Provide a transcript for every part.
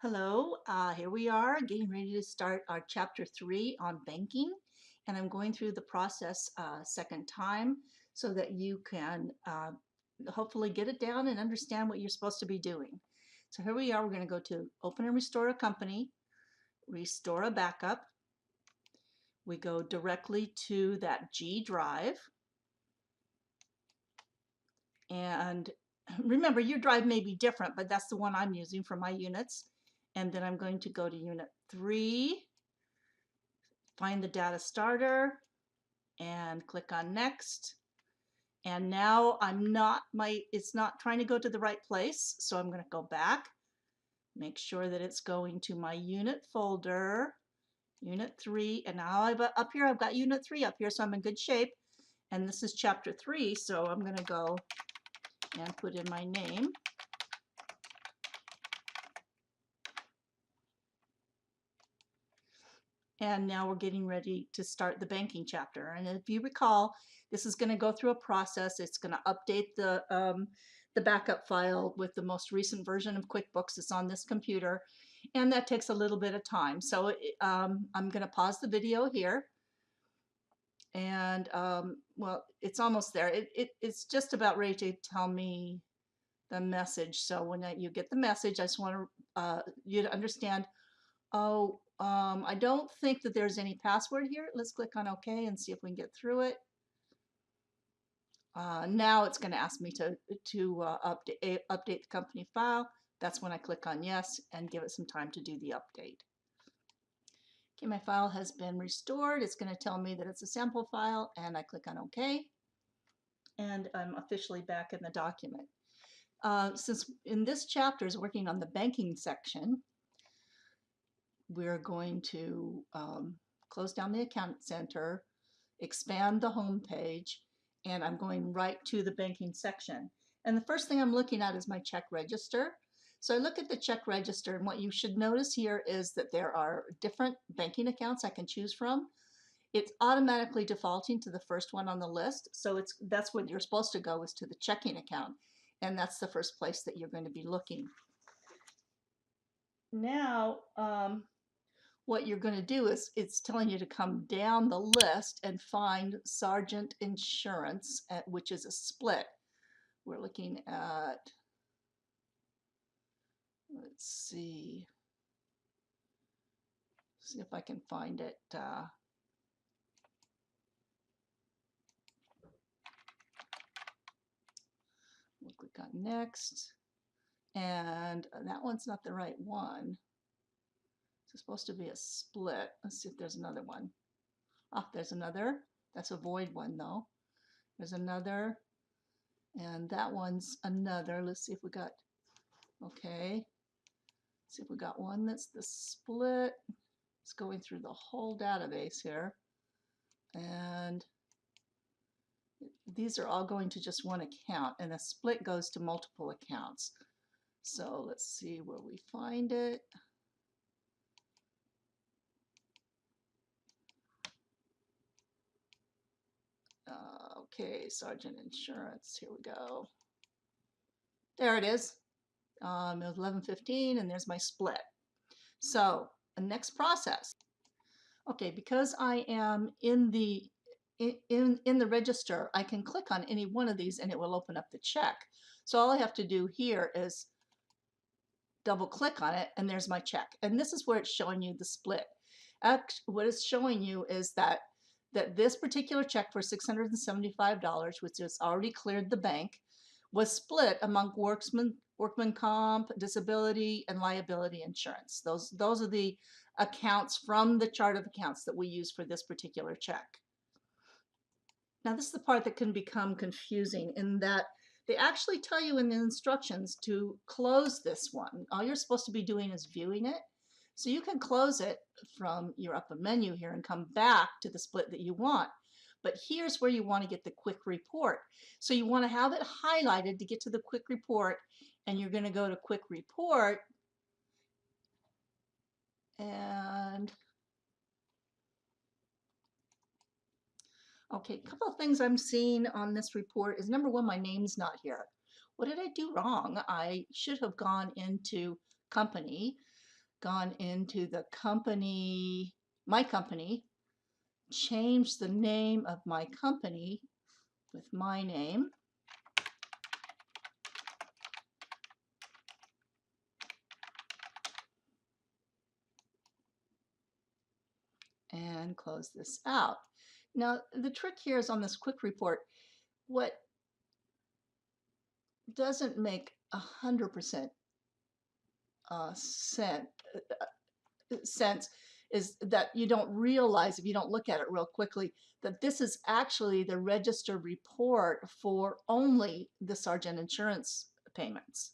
Hello, here we are getting ready to start our chapter 3 on banking, and I'm going through the process second time so that you can hopefully get it down and understand what you're supposed to be doing. So here we are, we're going to go to open and restore a company, restore a backup. We go directly to that G drive, and remember your drive may be different, but that's the one I'm using for my units. And then I'm going to go to unit 3, find the data starter, and click on next. And now it's not trying to go to the right place, so I'm going to go back, make sure that it's going to my unit folder, unit 3, and now up here I've got unit 3 up here, so I'm in good shape. And this is chapter 3, so I'm going to go and put in my name. And now we're getting ready to start the banking chapter. And if you recall, this is going to go through a process. It's going to update the backup file with the most recent version of QuickBooks. It's on this computer, and that takes a little bit of time. So I'm going to pause the video here. And well, it's almost there. It's just about ready to tell me the message. So when you get the message, I just want you to understand, oh, I don't think that there's any password here. Let's click on OK and see if we can get through it. Now it's going to ask me to update the company file. That's when I click on yes and give it some time to do the update. Okay, my file has been restored. It's going to tell me that it's a sample file, and I click on OK. And I'm officially back in the document. Since in this chapter is working on the banking section, we're going to close down the account center, expand the home page, and I'm going right to the banking section. And the first thing I'm looking at is my check register. So I look at the check register, and what you should notice here is that there are different banking accounts I can choose from. It's automatically defaulting to the first one on the list. So that's where you're supposed to go, is to the checking account. And that's the first place that you're going to be looking. Now, what you're going to do is it's telling you to come down the list and find Sargent Insurance, which is a split. We're looking at, let's see if I can find it. We'll click on next, and that one's not the right one. It's supposed to be a split. Let's see if there's another one. Ah, there's another. That's a void one though. There's another, and that one's another. Let's see if we got, okay. Let's see if we got one that's the split. It's going through the whole database here. And these are all going to just one account, and a split goes to multiple accounts. So let's see where we find it. Okay, Sargent Insurance, here we go. There it is. It was 11:15, and there's my split. So the next process. Okay, because I am in the register, I can click on any one of these and it will open up the check. So all I have to do here is double click on it, and there's my check. And this is where it's showing you the split. What it's showing you is that this particular check for $675, which has already cleared the bank, was split among workman comp, disability, and liability insurance. Those are the accounts from the chart of accounts that we use for this particular check. Now this is the part that can become confusing, in that they actually tell you in the instructions to close this one. All you're supposed to be doing is viewing it. So you can close it from your upper menu here and come back to the split that you want. But here's where you want to get the quick report. So you want to have it highlighted to get to the quick report, and you're going to go to quick report, and okay, a couple of things I'm seeing on this report is, number one, my name's not here. What did I do wrong? I should have gone into company. gone into the company, my company, changed the name of my company with my name, and close this out. Now, the trick here is on this quick report. What doesn't make 100% sense is that you don't realize, if you don't look at it real quickly, that this is actually the register report for only the Sargent insurance payments.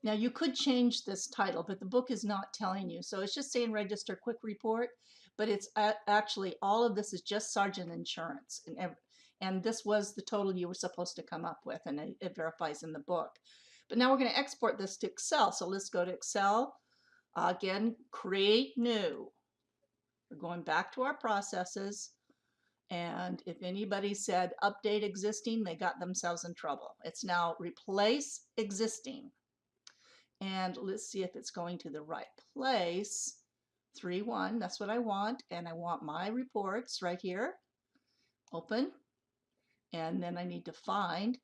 Now you could change this title, but the book is not telling you. So it's just saying register quick report, but it's actually all of this is just Sargent insurance. And this was the total you were supposed to come up with, and it verifies in the book. But now we're going to export this to Excel. So let's go to Excel. Again, create new. We're going back to our processes. And if anybody said update existing, they got themselves in trouble. It's now replace existing. And let's see if it's going to the right place. 3-1, that's what I want. And I want my reports right here. Open. And then I need to find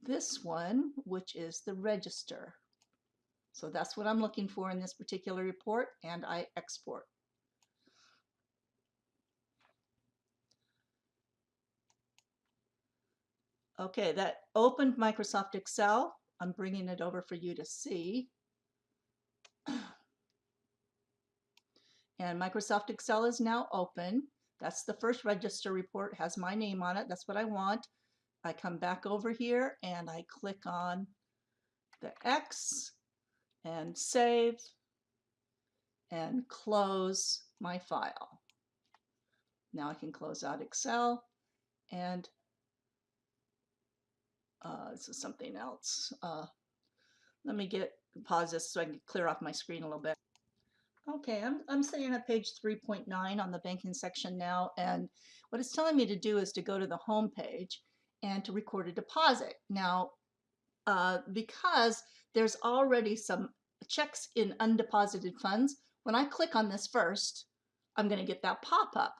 this one, which is the register. So that's what I'm looking for in this particular report, and I export. Okay, that opened Microsoft Excel. I'm bringing it over for you to see. And Microsoft Excel is now open. That's the first register report, has my name on it. That's what I want. I come back over here and I click on the X and save and close my file. Now I can close out Excel, and this is something else. Let me pause this so I can clear off my screen a little bit. Okay, I'm sitting at page 3.9 on the banking section now, and what it's telling me to do is to go to the home page and to record a deposit. Now, because there's already some checks in undeposited funds, when I click on this first, I'm going to get that pop-up.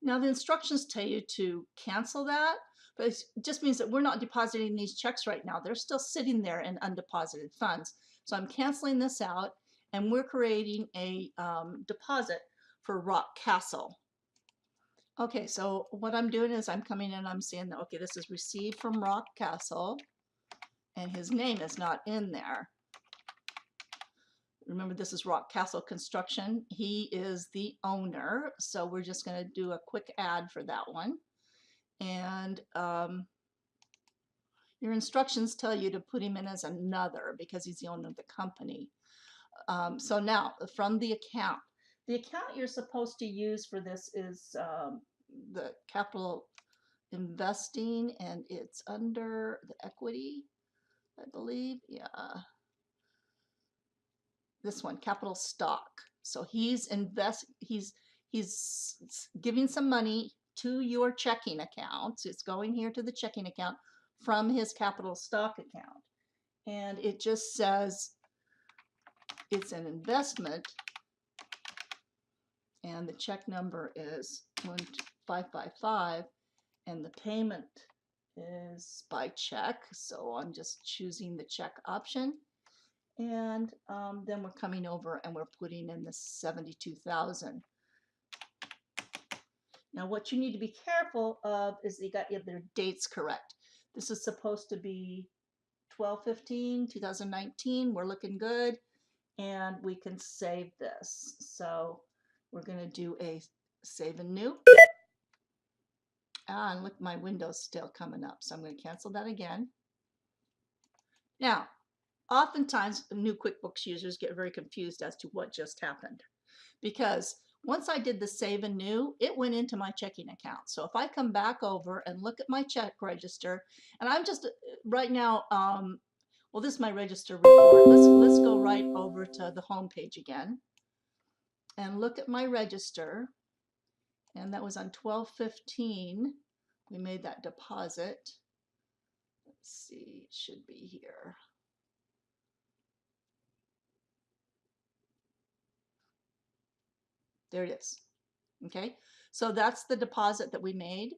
Now, the instructions tell you to cancel that, but it just means that we're not depositing these checks right now. They're still sitting there in undeposited funds. So I'm canceling this out, and we're creating a deposit for Rock Castle. Okay, so what I'm doing is I'm coming in, I'm saying that, okay, this is received from Rock Castle, and his name is not in there. Remember, this is Rock Castle Construction. He is the owner, so we're just going to do a quick ad for that one. And your instructions tell you to put him in as another because he's the owner of the company. So now, from the account you're supposed to use for this is the capital investing, and it's under the equity, I believe. Yeah. This one, capital stock. So he's giving some money to your checking account. So it's going here to the checking account from his capital stock account. And it just says it's an investment, and the check number is 1555, and the payment is by check. So I'm just choosing the check option. And then we're coming over and we're putting in the 72,000. Now what you need to be careful of is you got their dates correct. This is supposed to be 12/15/2019. We're looking good, and we can save this. So we're going to do a save and new. And look, my window's still coming up, so I'm going to cancel that again. Now, oftentimes, new QuickBooks users get very confused as to what just happened, because once I did the save and new, it went into my checking account. So if I come back over and look at my check register, and I'm just right now, well, this is my register report. Let's go right over to the home page again and look at my register, and that was on 12/15. We made that deposit. Let's see, it should be here. There it is. Okay, so that's the deposit that we made,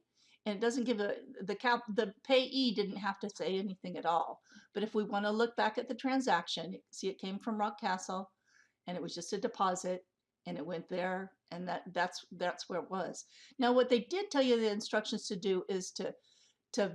and it doesn't give the payee didn't have to say anything at all. But if we want to look back at the transaction, see it came from Rock Castle, and it was just a deposit, and it went there, and that's where it was. Now, what they did tell you the instructions to do is to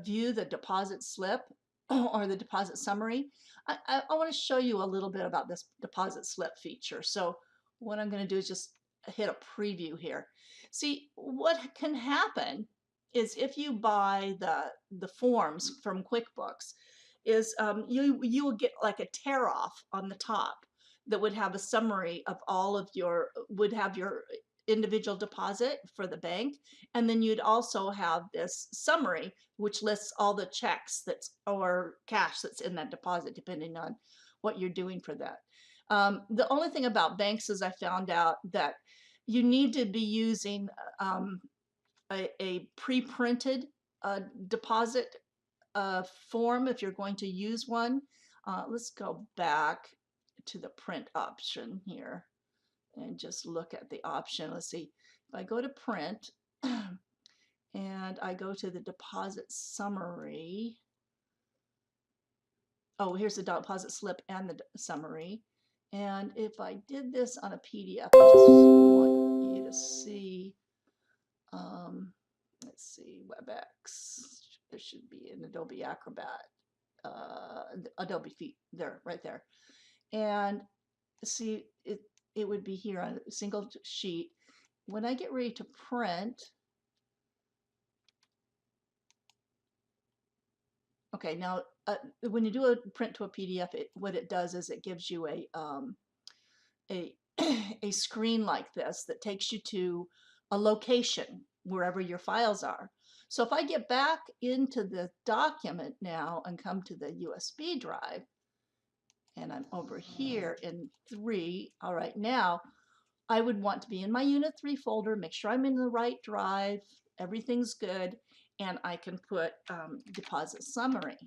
view the deposit slip or the deposit summary. I want to show you a little bit about this deposit slip feature. So what I'm going to do is just hit a preview here. See, what can happen is if you buy the forms from QuickBooks, is you will get like a tear off on the top that would have a summary of all of your would have your individual deposit for the bank, and then you'd also have this summary which lists all the checks that's or cash that's in that deposit depending on what you're doing for that. The only thing about banks is I found out that you need to be using a pre-printed deposit form if you're going to use one. Let's go back to the print option here and just look at the option. Let's see, if I go to print and I go to the deposit summary. Oh, here's the deposit slip and the summary. And if I did this on a PDF, I just want you to see, let's see, WebEx. There should be an Adobe Acrobat, Adobe Feet, there, right there. And see, it would be here on a single sheet. When I get ready to print, okay, now when you do a print to a PDF, what it does is it gives you a a screen like this that takes you to a location wherever your files are. So if I get back into the document now and come to the USB drive, and I'm over here in 3, all right, now I would want to be in my Unit 3 folder, make sure I'm in the right drive, everything's good, and I can put deposit summary.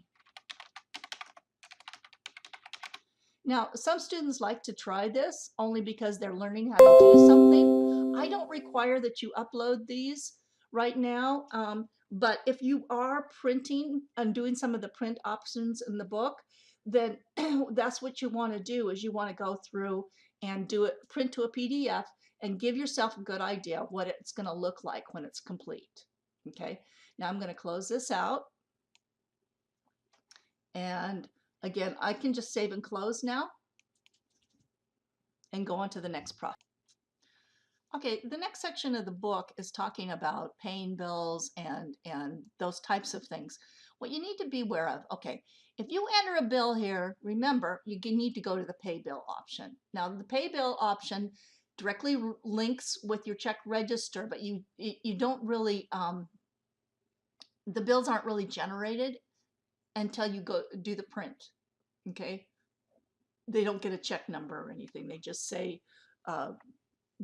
Now, some students like to try this only because they're learning how to do something. I don't require that you upload these right now, but if you are printing and doing some of the print options in the book, then that's what you want to do is you want to go through and do it, print to a PDF and give yourself a good idea of what it's going to look like when it's complete. Okay, now I'm going to close this out. And again, I can just save and close now and go on to the next process. Okay, the next section of the book is talking about paying bills and those types of things. What you need to be aware of, okay, if you enter a bill here, remember, you need to go to the pay bill option. Now, the pay bill option directly links with your check register, but you don't really, the bills aren't really generated until you go do the print, okay? They don't get a check number or anything. They just say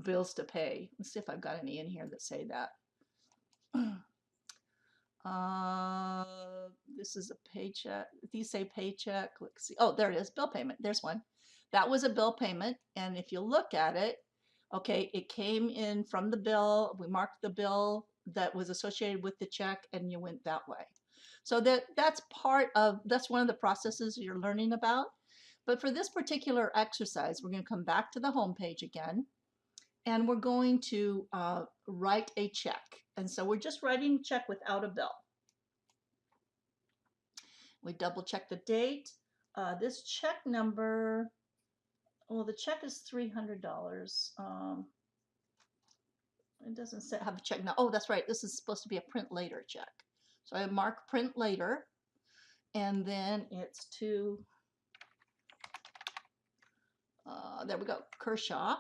bills to pay. Let's see if I've got any in here that say that. This is a paycheck. These say paycheck. Let's see. Oh, there it is. Bill payment. There's one. That was a bill payment. And if you look at it, okay, it came in from the bill. We marked the bill that was associated with the check and you went that way. So that's one of the processes you're learning about. But for this particular exercise, we're going to come back to the home page again. And we're going to write a check. And so we're just writing a check without a bill. We double check the date. This check number, well, the check is $300. It doesn't have a check now. Oh, that's right. This is supposed to be a print later check. So I mark print later. And then it's to, there we go, Kershaw.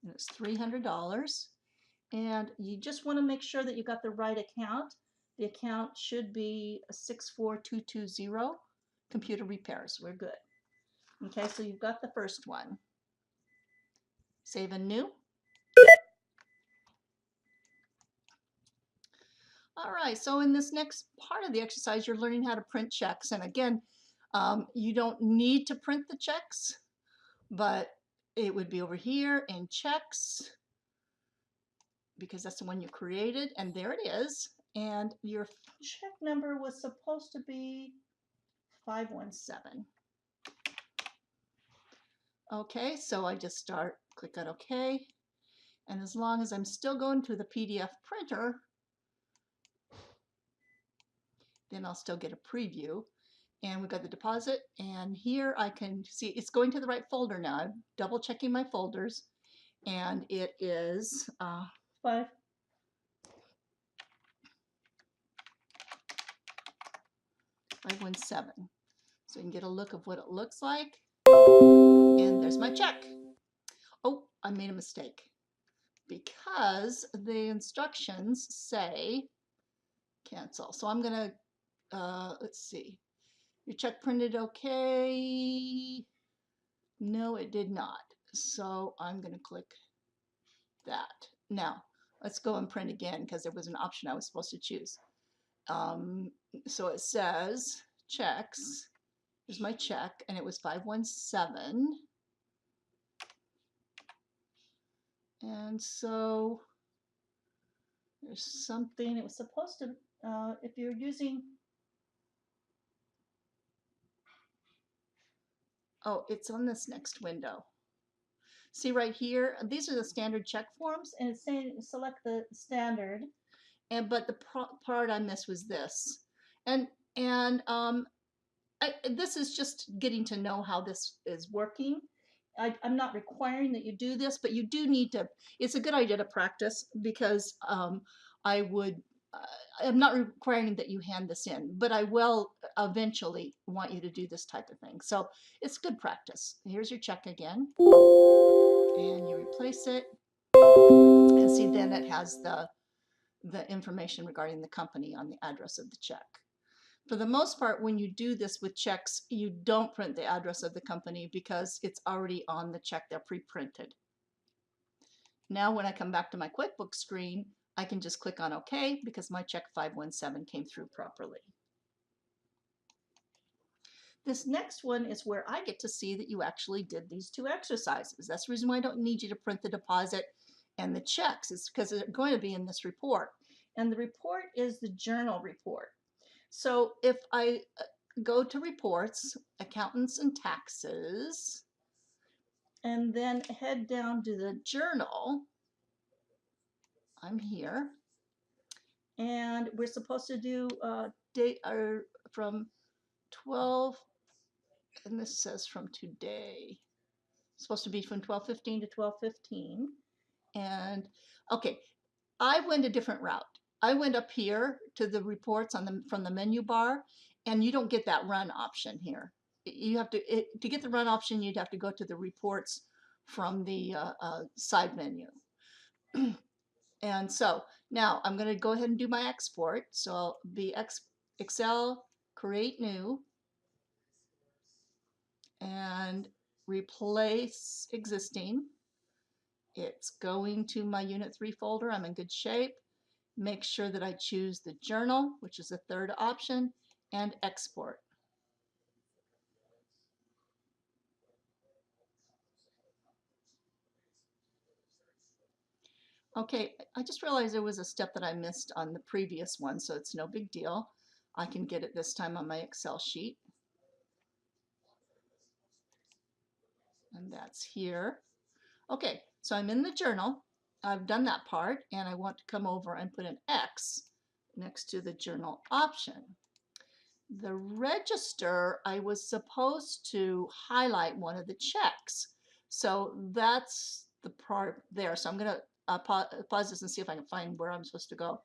And it's $300. And you just want to make sure that you got the right account. The account should be 64220, computer repairs. We're good. Okay, so you've got the first one. Save and new. All right, so in this next part of the exercise, you're learning how to print checks. And again, you don't need to print the checks, but it would be over here in checks. because that's the one you created, and there it is. And your check number was supposed to be 517. Okay, so I just click on OK. And as long as I'm still going to the PDF printer, then I'll still get a preview. And we've got the deposit, and here I can see it's going to the right folder now. I'm double checking my folders, and it is 517. So you can get a look of what it looks like. And there's my check. Oh, I made a mistake because the instructions say cancel. So I'm going to, let's see. Your check printed okay? No, it did not. So I'm going to click that. Now, let's go and print again because there was an option I was supposed to choose. So it says checks. Here's my check, and it was 517. And so there's something, it was supposed to, if you're using, oh, it's on this next window. See right here, these are the standard check forms, and it's saying select the standard. But the part I missed was this. And this is just getting to know how this is working. I'm not requiring that you do this, but you do need to, it's a good idea to practice because I'm not requiring that you hand this in, but I will eventually want you to do this type of thing. So it's good practice. Here's your check again, and you replace it, and see then it has the information regarding the company on the address of the check. For the most part, when you do this with checks, you don't print the address of the company because it's already on the check. They're pre-printed. Now when I come back to my QuickBooks screen, I can just click on OK because my check 517 came through properly. This next one is where I get to see that you actually did these two exercises. That's the reason why I don't need you to print the deposit and the checks. It's because they're going to be in this report. And the report is the journal report. So if I go to reports, accountants and taxes, and then head down to the journal, I'm here, and we're supposed to do date from 12, and this says from today. It's supposed to be from 12:15 to 12:15. And okay, I went a different route. I went up here to the reports from the menu bar, and you don't get that run option here. You have to get the run option, you'd have to go to the reports from the side menu. And so now I'm going to go ahead and do my export. So I'll be Excel, create new, and replace existing. It's going to my Unit 3 folder. I'm in good shape. Make sure that I choose the journal, which is the third option, and export. Okay, I just realized there was a step that I missed on the previous one, so it's no big deal. I can get it this time on my Excel sheet. And that's here. Okay, so I'm in the journal. I've done that part, and I want to come over and put an X next to the journal option. The register, I was supposed to highlight one of the checks. So that's the part there. So I'm going to pause this and see if I can find where I'm supposed to go.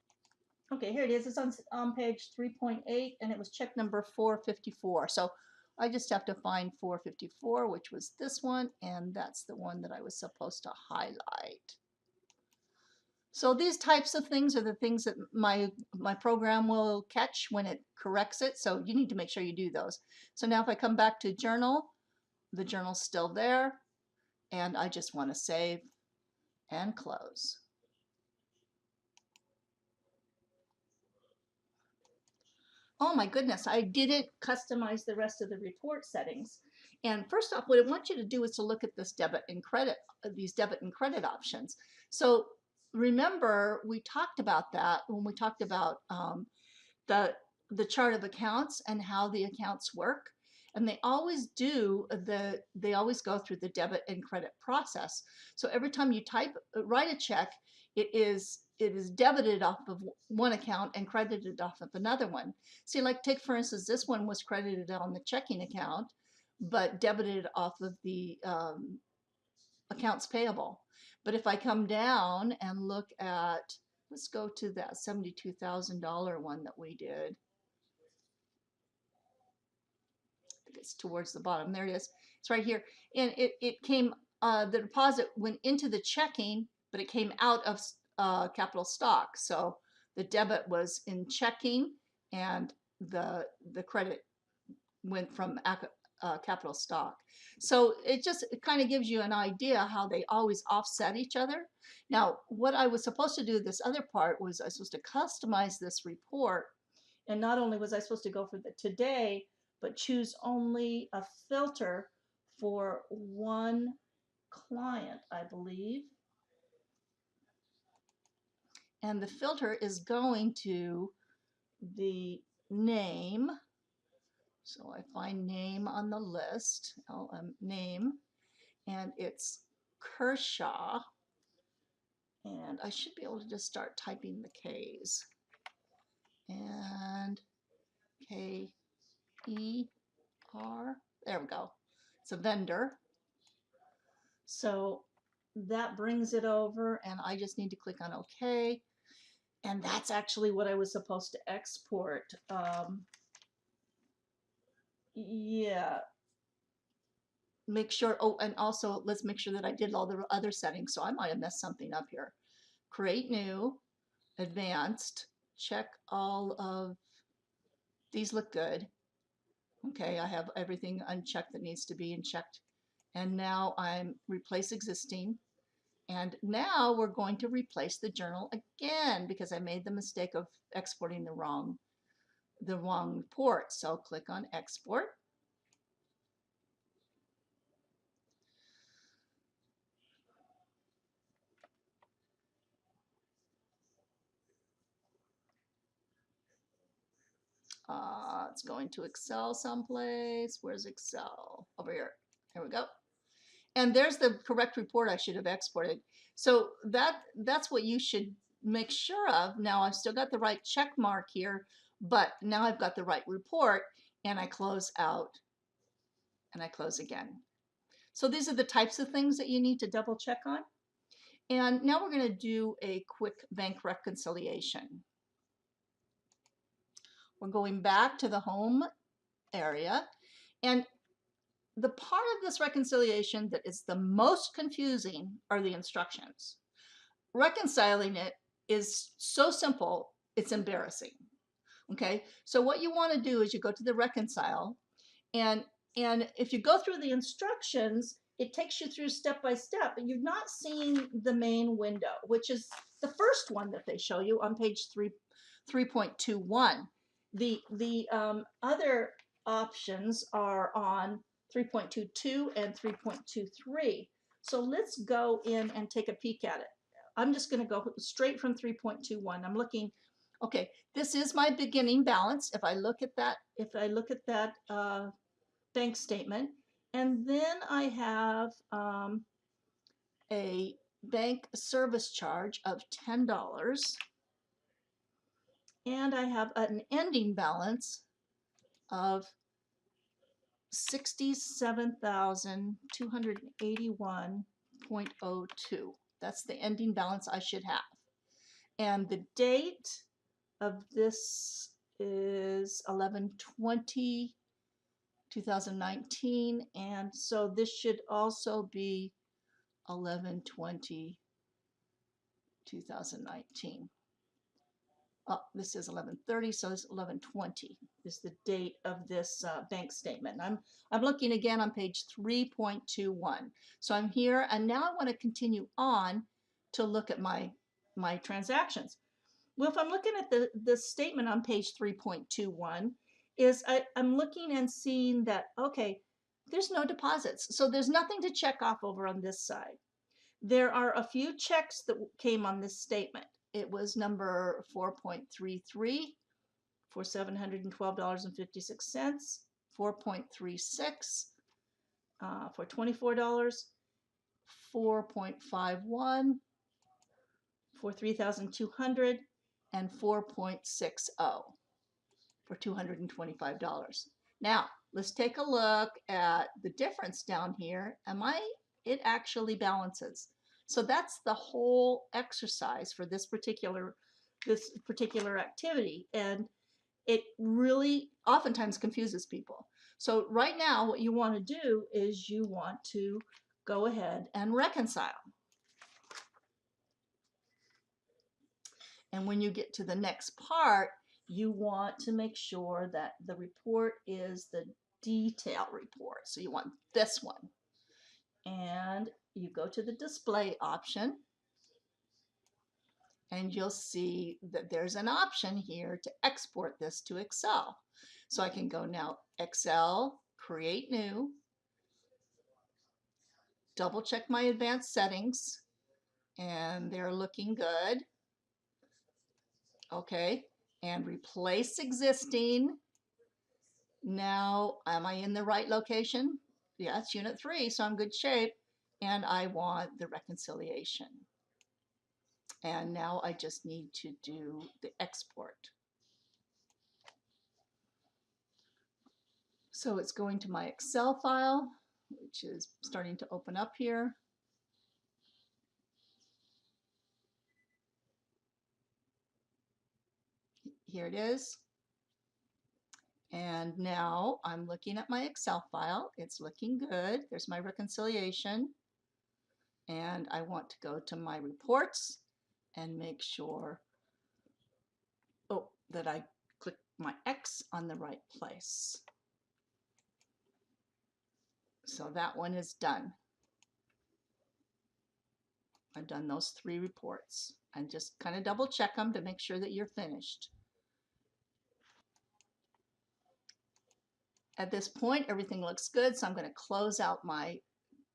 Okay, here it is. It's on page 3.8, and it was check number 454. So I just have to find 454, which was this one, and that's the one that I was supposed to highlight. So these types of things are the things that my program will catch when it corrects it. So you need to make sure you do those. So now if I come back to journal, the journal's still there, and I just want to save and close. Oh my goodness, I didn't customize the rest of the report settings. And first off, what I want you to do is to look at this debit and credit, these debit and credit options. So remember we talked about that when we talked about the chart of accounts and how the accounts work. And they always they always go through the debit and credit process. So every time you write a check, it is debited off of one account and credited off of another one. See, like take for instance, this one was credited on the checking account, but debited off of the accounts payable. But if I come down and look at, let's go to that $72,000 one that we did. It's towards the bottom. There it is. It's right here. And it came, the deposit went into the checking, but it came out of capital stock. So the debit was in checking and the credit went from capital stock. So it kind of gives you an idea how they always offset each other. Now, what I was supposed to do, this other part, was I was supposed to customize this report. And not only was I supposed to go for the today, but choose only a filter for one client, I believe. And the filter is going to the name. So I find name on the list, name, and it's Kershaw. And I should be able to just start typing the K's. And K-E-R, there we go. It's a vendor. So that brings it over, and I just need to click on OK. And that's actually what I was supposed to export. Yeah. Make sure, oh, and also let's make sure that I did all the other settings. So I might have messed something up here. Create new, advanced, check all of these look good. Okay, I have everything unchecked that needs to be unchecked. And now I'm replace existing. And now we're going to replace the journal again because I made the mistake of exporting the wrong report. So click on export. It's going to Excel someplace. Where's Excel? Over here. Here we go. And there's the correct report I should have exported. So that's what you should make sure of. Now I've still got the right check mark here, but now I've got the right report, and I close out and I close again. So these are the types of things that you need to double check on. And now we're going to do a quick bank reconciliation. We're going back to the home area, and the part of this reconciliation that is the most confusing are the instructions. Reconciling it is so simple, it's embarrassing. Okay, so what you want to do is you go to the reconcile, and if you go through the instructions, it takes you through step by step, but you're not seeing the main window, which is the first one that they show you on page 3.21. The other options are on 3.22 and 3.23. So let's go in and take a peek at it. I'm just going to go straight from 3.21. I'm looking, okay, this is my beginning balance. If I look at that, bank statement, and then I have a bank service charge of $10, and I have an ending balance of $67,281.02. That's the ending balance I should have. And the date of this is 11/20/2019, and so this should also be 11/20/2019. Oh, this is 11/30, so it's 11/20 is the date of this bank statement. I'm looking again on page 3.21. So I'm here, and now I want to continue on to look at my transactions. Well, if I'm looking at the statement on page 3.21, I'm looking and seeing that, okay, there's no deposits. So there's nothing to check off over on this side. There are a few checks that came on this statement. It was number 4.33 for $712.56, 4.36 for $24, 4.51 for $3,200, and 4.60 for $225. Now, let's take a look at the difference down here. It actually balances. So that's the whole exercise for this particular activity, and it really oftentimes confuses people. So right now what you want to do is you want to go ahead and reconcile. And when you get to the next part, you want to make sure that the report is the detail report. So you want this one. And you go to the display option, and you'll see that there's an option here to export this to Excel. So I can go now, Excel, create new, double check my advanced settings, and they're looking good. Okay, and replace existing. Now, am I in the right location? Yeah, it's unit 3, so I'm good shape. And I want the reconciliation. And now I just need to do the export. So it's going to my Excel file, which is starting to open up here. Here it is. And now I'm looking at my Excel file. It's looking good. There's my reconciliation. And I want to go to my reports and make sure that I click my X on the right place. So that one is done. I've done those 3 reports, and just kind of double check them to make sure that you're finished. At this point, everything looks good, so I'm going to close out my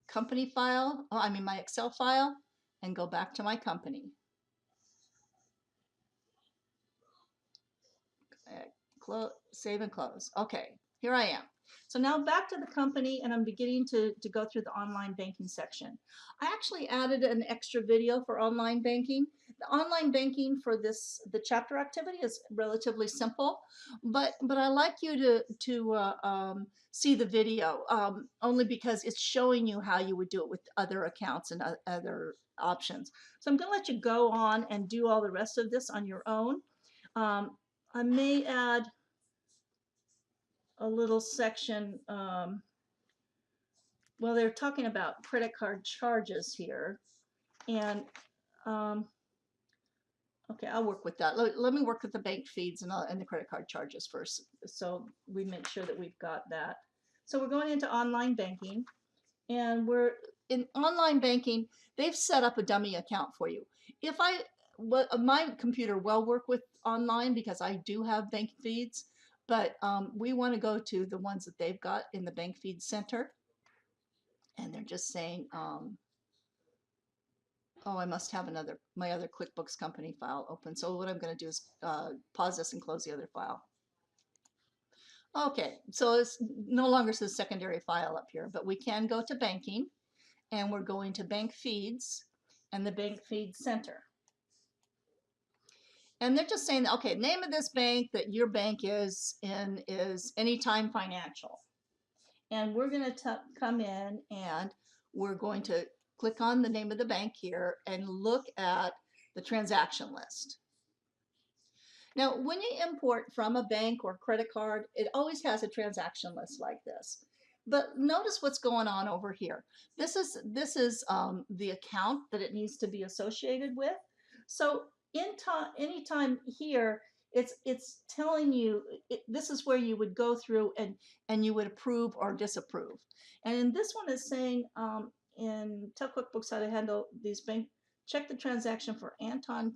company file, my Excel file, and go back to my company. Save and close. Okay, here I am. So now back to the company, and I'm beginning to go through the online banking section. I actually added an extra video for online banking. The online banking for the chapter activity is relatively simple, but I like you to see the video only because it's showing you how you would do it with other accounts and other options. So I'm going to let you go on and do all the rest of this on your own. I may add a little section, well, they're talking about credit card charges here, and okay, I'll work with that. Let me work with the bank feeds and the credit card charges first, so we make sure that we've got that. So we're going into online banking, and we're in online banking. They've set up a dummy account for you. My computer will work with online because I do have bank feeds, but we want to go to the ones that they've got in the bank feed center, and they're just saying, oh, I must have my other QuickBooks company file open. So what I'm going to do is pause this and close the other file. Okay, so it's no longer says secondary file up here, but we can go to banking, and we're going to bank feeds and the bank feed center. And they're just saying, okay, name of this bank that your bank is in is Anytime Financial. And we're going to come in, and we're going to click on the name of the bank here and look at the transaction list. Now, when you import from a bank or credit card, it always has a transaction list like this. But notice what's going on over here. This is the account that it needs to be associated with. So anytime here, it's telling you this is where you would go through and you would approve or disapprove. And in this one is saying tell QuickBooks how to handle these bank. Check the transaction for Anton.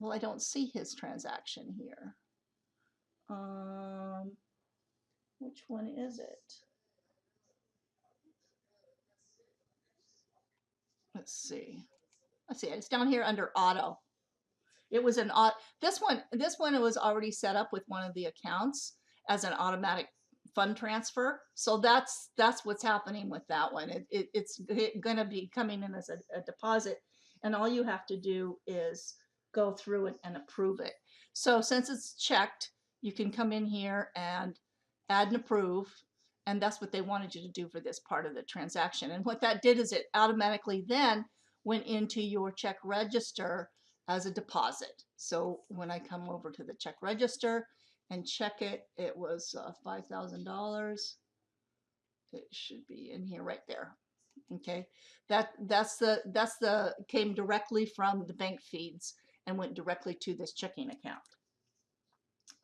Well, I don't see his transaction here. Which one is it? let's see. Let's see. It's down here under auto. It was an this one it was already set up with one of the accounts as an automatic fund transfer. So that's what's happening with that one. It's going to be coming in as a deposit, and all you have to do is go through it and approve it. So since it's checked, you can come in here and add and approve, and that's what they wanted you to do for this part of the transaction. And what that did is it automatically then went into your check register as a deposit. So when I come over to the check register and check it, it was $5,000. It should be in here right there. Okay, that's the came directly from the bank feeds and went directly to this checking account.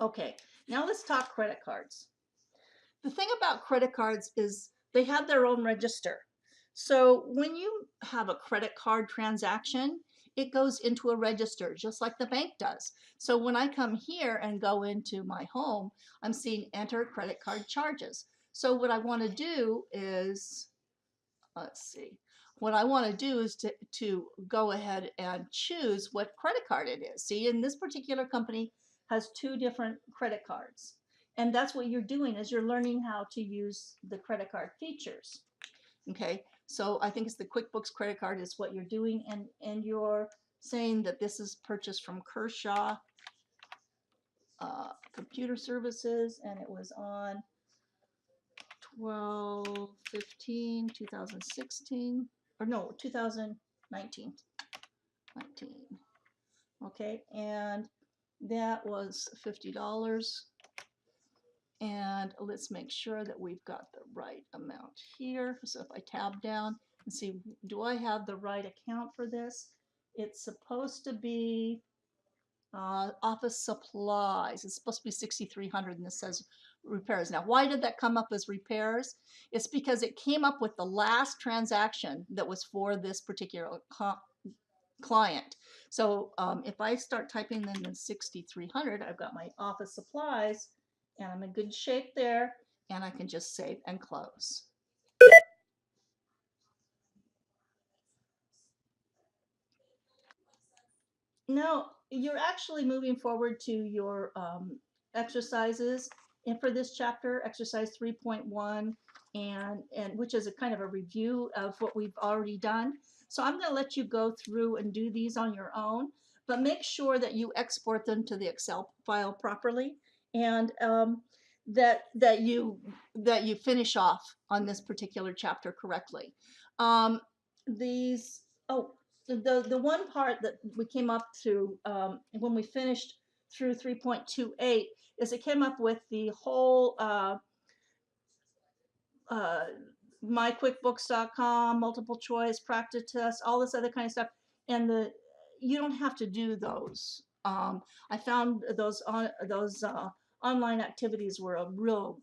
Okay, now let's talk credit cards. The thing about credit cards is they have their own register. So when you have a credit card transaction, it goes into a register just like the bank does. So when I come here and go into my home, I'm seeing enter credit card charges. So what I want to do is, let's see, what I want to do is to go ahead and choose what credit card it is. See, in this particular company has two different credit cards. And that's what you're doing is you're learning how to use the credit card features. Okay, so I think it's the QuickBooks credit card is what you're doing, and you're saying that this is purchased from Kershaw Computer Services, and it was on 12/15/2016, or no, 2019. Okay, and that was $50. And let's make sure that we've got the right amount here. So if I tab down and see, do I have the right account for this? It's supposed to be office supplies. It's supposed to be 6,300, and this says repairs. Now, why did that come up as repairs? It's because it came up with the last transaction that was for this particular client. So if I start typing in the 6,300, I've got my office supplies, and I'm in good shape there, and I can just save and close. Now you're actually moving forward to your exercises, and for this chapter, exercise 3.1, and which is a kind of a review of what we've already done. So I'm going to let you go through and do these on your own, but make sure that you export them to the Excel file properly, and that you finish off on this particular chapter correctly. These oh the one part that we came up to when we finished through 3.28 is it came up with the whole uh, myquickbooks.com, multiple choice, practice test, all this other kind of stuff, and you don't have to do those. I found those online activities were a real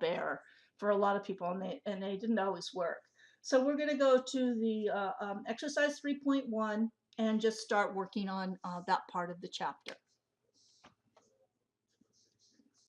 bear for a lot of people, and they didn't always work. So we're going to go to the exercise 3.1 and just start working on that part of the chapter.